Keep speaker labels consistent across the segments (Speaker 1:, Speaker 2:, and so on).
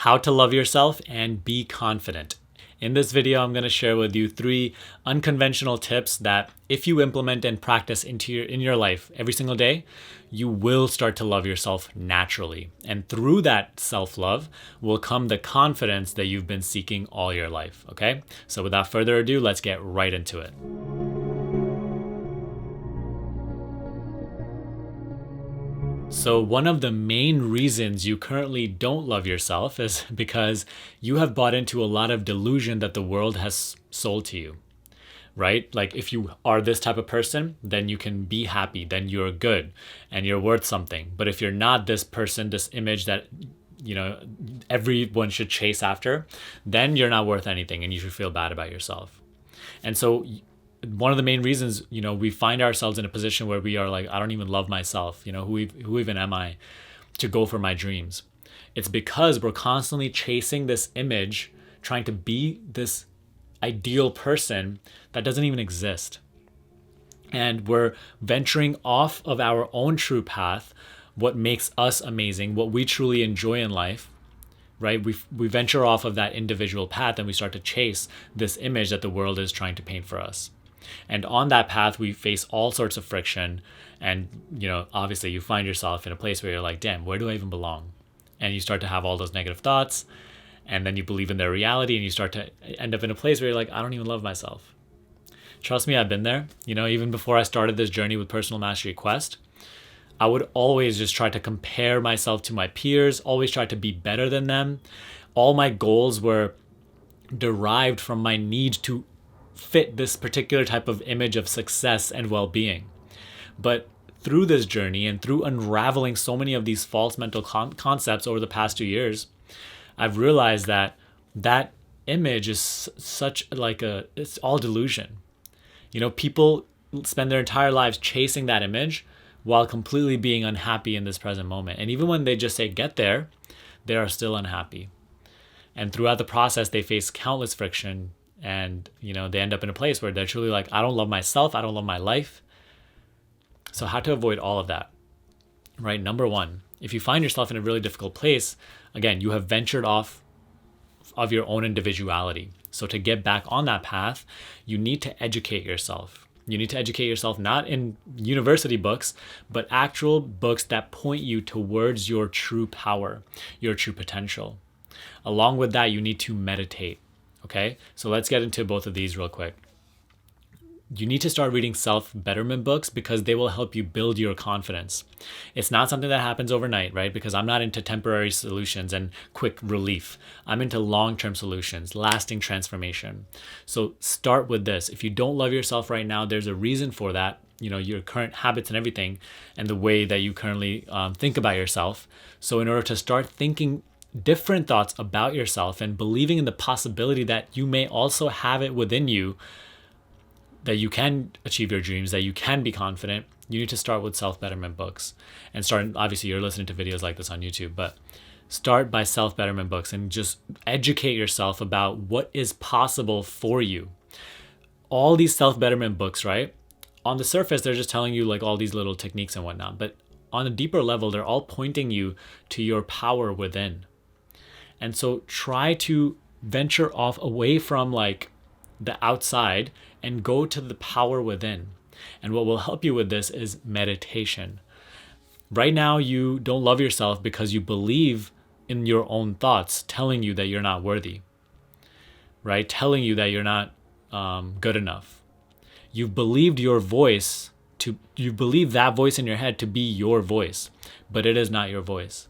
Speaker 1: how to love yourself and be confident. In this video, I'm going to share with you 3 unconventional tips that if you implement and practice in your life every single day, you will start to love yourself naturally. And through that self-love will come the confidence that you've been seeking all your life, okay? So without further ado, let's get right into it. So one of the main reasons you currently don't love yourself is because you have bought into a lot of delusion that the world has sold to you, right? Like if you are this type of person, then you can be happy, then you're good and you're worth something. But if you're not this person, this image that everyone should chase after, then you're not worth anything and you should feel bad about yourself. And so one of the main reasons, we find ourselves in a position where we are like, I don't even love myself. Who even am I to go for my dreams? It's because we're constantly chasing this image, trying to be this ideal person that doesn't even exist. And we're venturing off of our own true path, what makes us amazing, what we truly enjoy in life, right? We venture off of that individual path and we start to chase this image that the world is trying to paint for us. And on that path, we face all sorts of friction. And, obviously you find yourself in a place where you're like, damn, where do I even belong? And you start to have all those negative thoughts. And then you believe in their reality and you start to end up in a place where you're like, I don't even love myself. Trust me, I've been there. Even before I started this journey with Personal Mastery Quest, I would always just try to compare myself to my peers, always try to be better than them. All my goals were derived from my need to fit this particular type of image of success and well-being. But through this journey and through unraveling so many of these false mental concepts over the past 2 years, I've realized that image is it's all delusion. People spend their entire lives chasing that image while completely being unhappy in this present moment. And even when they just say get there, they are still unhappy. And throughout the process, they face countless friction. And, they end up in a place where they're truly like, I don't love myself. I don't love my life. So how to avoid all of that, right? Number 1, if you find yourself in a really difficult place, again, you have ventured off of your own individuality. So to get back on that path, you need to educate yourself. You need to educate yourself not in university books, but actual books that point you towards your true power, your true potential. Along with that, you need to meditate. Okay, so let's get into both of these real quick. You need to start reading self-betterment books because they will help you build your confidence. It's not something that happens overnight, right? Because I'm not into temporary solutions and quick relief. I'm into long-term solutions, lasting transformation. So start with this. If you don't love yourself right now, there's a reason for that. Your current habits and everything and the way that you currently think about yourself. So in order to start thinking different thoughts about yourself and believing in the possibility that you may also have it within you, that you can achieve your dreams, that you can be confident, you need to start with self-betterment books. And obviously you're listening to videos like this on YouTube, but start by self-betterment books and just educate yourself about what is possible for you. All these self-betterment books, right? On the surface, they're just telling you like all these little techniques and whatnot, but on a deeper level, they're all pointing you to your power within. And so try to venture off away from like the outside and go to the power within. And what will help you with this is meditation. Right now, you don't love yourself because you believe in your own thoughts telling you that you're not worthy, right? Telling you that you're not good enough. You believe that voice in your head to be your voice, but it is not your voice.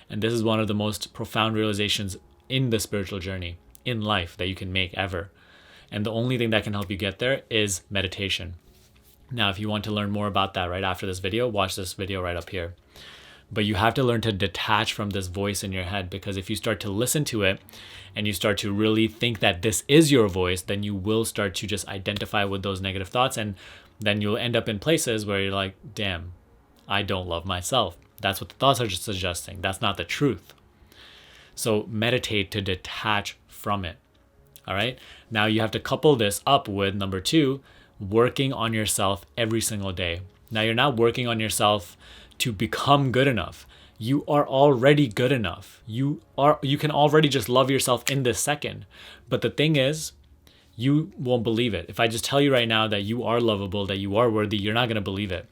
Speaker 1: And this is one of the most profound realizations in the spiritual journey, in life, that you can make ever. And the only thing that can help you get there is meditation. Now, if you want to learn more about that right after this video, watch this video right up here. But you have to learn to detach from this voice in your head, because if you start to listen to it and you start to really think that this is your voice, then you will start to just identify with those negative thoughts. And then you'll end up in places where you're like, damn, I don't love myself. That's what the thoughts are just suggesting. That's not the truth. So meditate to detach from it. All right. Now you have to couple this up with number 2, working on yourself every single day. Now you're not working on yourself to become good enough. You are already good enough. You can already just love yourself in this second. But the thing is, you won't believe it. If I just tell you right now that you are lovable, that you are worthy, you're not going to believe it.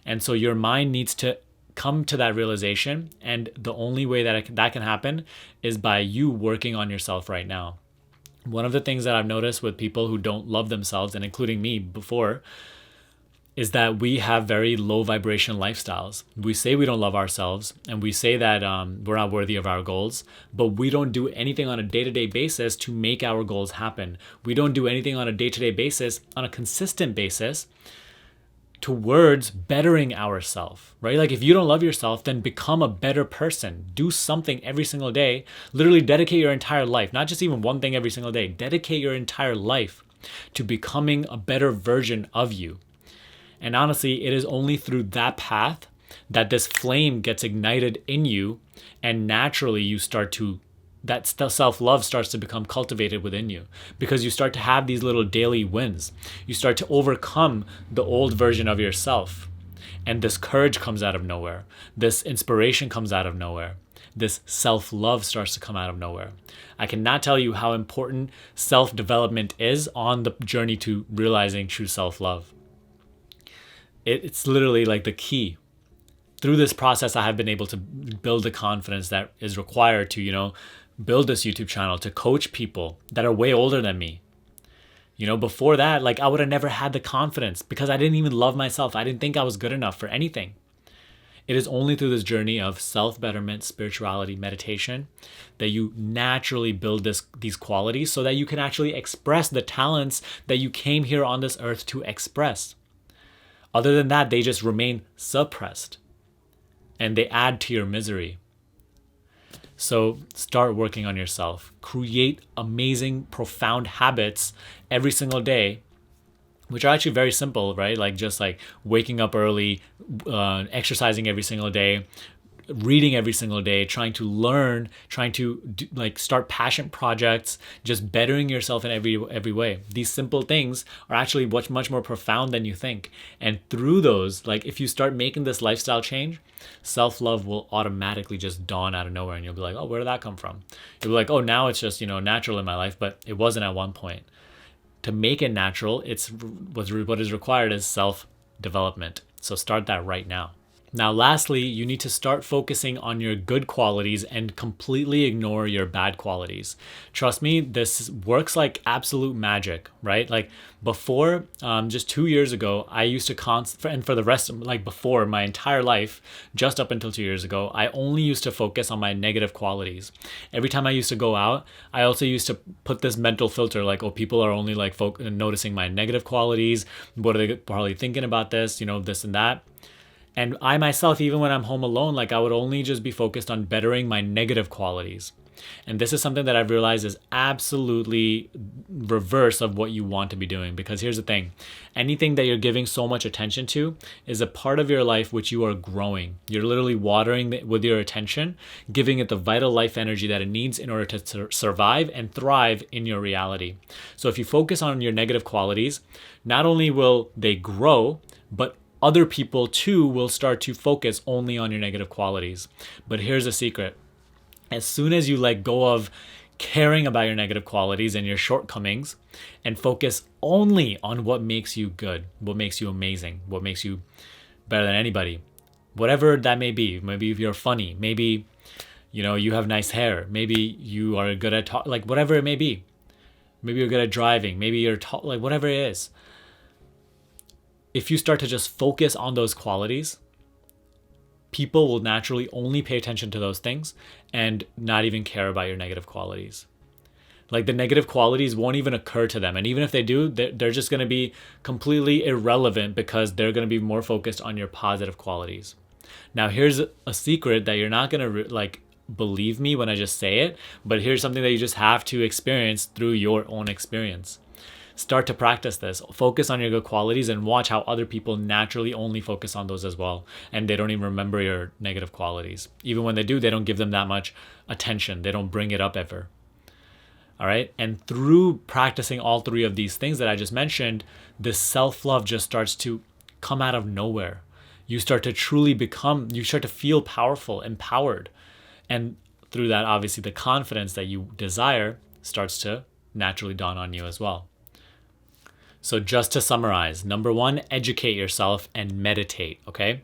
Speaker 1: And so your mind needs to come to that realization. And the only way that can happen is by you working on yourself right now. One of the things that I've noticed with people who don't love themselves, and including me before, is that we have very low vibration lifestyles. We say we don't love ourselves, and we say that we're not worthy of our goals, but we don't do anything on a day-to-day basis to make our goals happen. We don't do anything on a day-to-day basis, on a consistent basis, towards bettering ourselves, right? Like if you don't love yourself, then become a better person. Do something every single day. Literally dedicate your entire life, not just even one thing every single day. Dedicate your entire life to becoming a better version of you. And honestly, it is only through that path that this flame gets ignited in you, and naturally that self-love starts to become cultivated within you, because you start to have these little daily wins. You start to overcome the old version of yourself, and this courage comes out of nowhere. This inspiration comes out of nowhere. This self-love starts to come out of nowhere. I cannot tell you how important self-development is on the journey to realizing true self-love. It's literally like the key. Through this process, I have been able to build the confidence that is required to, build this YouTube channel, to coach people that are way older than me. Before that, like I would have never had the confidence because I didn't even love myself. I didn't think I was good enough for anything. It is only through this journey of self-betterment, spirituality, meditation, that you naturally build these qualities so that you can actually express the talents that you came here on this earth to express. Other than that, they just remain suppressed and they add to your misery. So start working on yourself. Create amazing, profound habits every single day, which are actually very simple, right? Like just like waking up early, exercising every single day, reading every single day, trying to learn, trying to start passion projects, just bettering yourself in every way. These simple things are actually much more profound than you think. And through those, like if you start making this lifestyle change, self-love will automatically just dawn out of nowhere, and you'll be like, oh, where did that come from? You'll be like, oh, now it's just, natural in my life, but it wasn't at one point. To make it natural, what is required is self-development. So start that right now. Now, lastly, you need to start focusing on your good qualities and completely ignore your bad qualities. Trust me, this works like absolute magic, right? Like before, just 2 years ago, I used to and for the rest of before my entire life, just up until 2 years ago, I only used to focus on my negative qualities. Every time I used to go out, I also used to put this mental filter like, oh, people are only noticing my negative qualities. What are they probably thinking about this, this and that. And I myself, even when I'm home alone, I would only just be focused on bettering my negative qualities. And this is something that I've realized is absolutely reverse of what you want to be doing. Because here's the thing, anything that you're giving so much attention to is a part of your life which you are growing. You're literally watering it with your attention, giving it the vital life energy that it needs in order to survive and thrive in your reality. So if you focus on your negative qualities, not only will they grow, but other people too will start to focus only on your negative qualities. But here's a secret. As soon as you let go of caring about your negative qualities and your shortcomings and focus only on what makes you good, what makes you amazing, what makes you better than anybody, whatever that may be. Maybe if you're funny, maybe you have nice hair, maybe you are good at whatever it may be. Maybe you're good at driving, maybe you're whatever it is. If you start to just focus on those qualities, people will naturally only pay attention to those things and not even care about your negative qualities. The negative qualities won't even occur to them. And even if they do, they're just going to be completely irrelevant because they're going to be more focused on your positive qualities. Now, here's a secret that you're not going to believe me when I just say it, but here's something that you just have to experience through your own experience. Start to practice this. Focus on your good qualities and watch how other people naturally only focus on those as well. And they don't even remember your negative qualities. Even when they do, they don't give them that much attention. They don't bring it up ever. All right. And through practicing all three of these things that I just mentioned, this self-love just starts to come out of nowhere. you start to truly become, you start to feel powerful, empowered. And through that, obviously, the confidence that you desire starts to naturally dawn on you as well. So just to summarize, number 1, educate yourself and meditate, okay?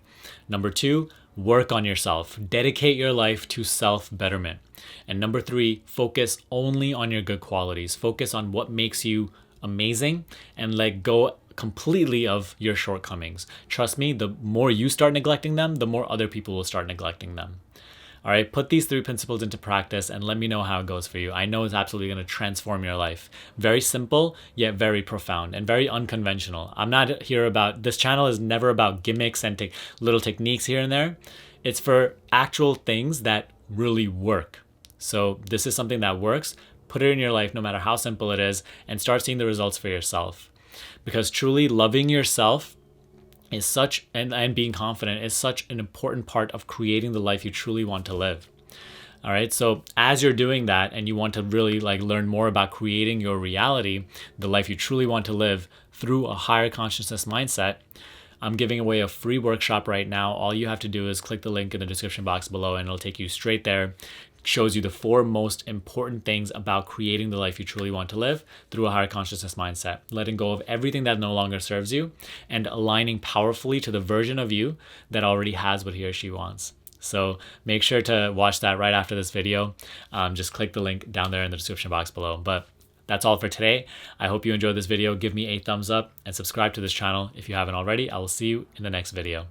Speaker 1: Number 2, work on yourself. Dedicate your life to self-betterment. And number 3, focus only on your good qualities. Focus on what makes you amazing and let go completely of your shortcomings. Trust me, the more you start neglecting them, the more other people will start neglecting them. All right, put these 3 principles into practice and let me know how it goes for you. I know it's absolutely going to transform your life. Very simple, yet very profound and very unconventional. I'm not here about, this channel is never about gimmicks and little techniques here and there. It's for actual things that really work. So this is something that works. Put it in your life, no matter how simple it is, and start seeing the results for yourself. Because truly loving yourself is such, and being confident is such an important part of creating the life you truly want to live. All right, so as you're doing that and you want to really learn more about creating your reality, the life you truly want to live through a higher consciousness mindset, I'm giving away a free workshop right now. All you have to do is click the link in the description box below and it'll take you straight there. Shows you the 4 most important things about creating the life you truly want to live through a higher consciousness mindset, letting go of everything that no longer serves you and aligning powerfully to the version of you that already has what he or she wants. So make sure to watch that right after this video. Just click the link down there in the description box below. But that's all for today. I hope you enjoyed this video. Give me a thumbs up and subscribe to this channel if you haven't already. I will see you in the next video.